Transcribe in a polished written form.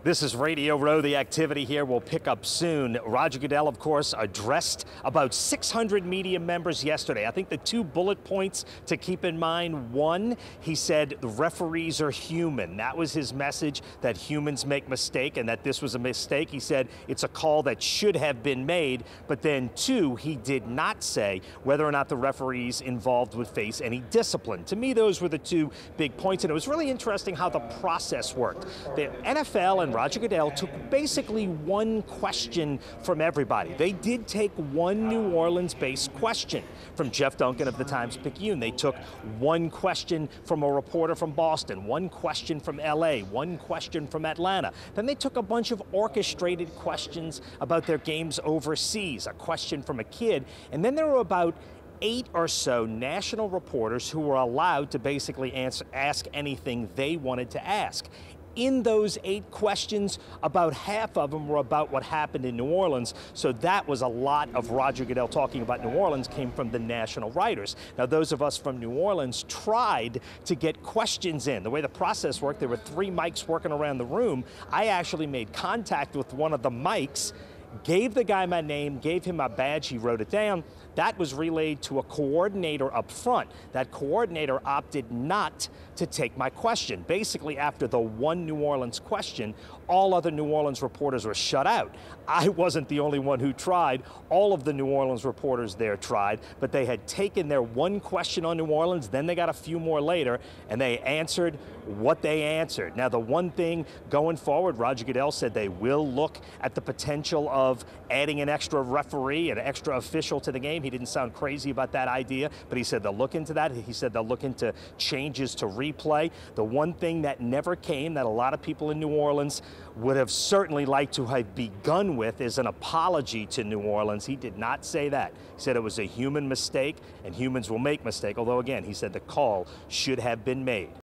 This is Radio Row. The activity here will pick up soon. Roger Goodell, of course, addressed about 600 media members yesterday. I think the two bullet points to keep in mind: one, he said the referees are human. That was his message, that humans make mistakes and that this was a mistake. He said it's a call that should have been made. But then two, he did not say whether or not the referees involved would face any discipline. To me, those were the two big points. And it was really interesting how the process worked. The NFL and Roger Goodell took basically one question from everybody. They did take one New Orleans-based question from Jeff Duncan of the Times-Picayune. They took one question from a reporter from Boston, one question from LA, one question from Atlanta. Then they took a bunch of orchestrated questions about their games overseas, a question from a kid, and then there were about 8 or so national reporters who were allowed to basically ask anything they wanted to ask. In those 8 questions, about half of them were about what happened in New Orleans. So that was a lot of Roger Goodell talking about New Orleans came from the national writers. Now, those of us from New Orleans tried to get questions in. The way the process worked, there were 3 mics working around the room. I actually made contact with one of the mics, gave the guy my name, gave him my badge, he wrote it down. That was relayed to a coordinator up front. That coordinator opted not to take my question. Basically, after the one New Orleans question, all other New Orleans reporters were shut out. I wasn't the only one who tried. All of the New Orleans reporters there tried, but they had taken their one question on New Orleans, then they got a few more later, and they answered what they answered. Now, the one thing going forward, Roger Goodell said they will look at the potential of adding an extra referee, an extra official to the game. He didn't sound crazy about that idea, but he said they'll look into that. He said they'll look into changes to replay. The one thing that never came that a lot of people in New Orleans would have certainly liked to have begun with is an apology to New Orleans. He did not say that. He said it was a human mistake, and humans will make mistakes, although again, he said the call should have been made.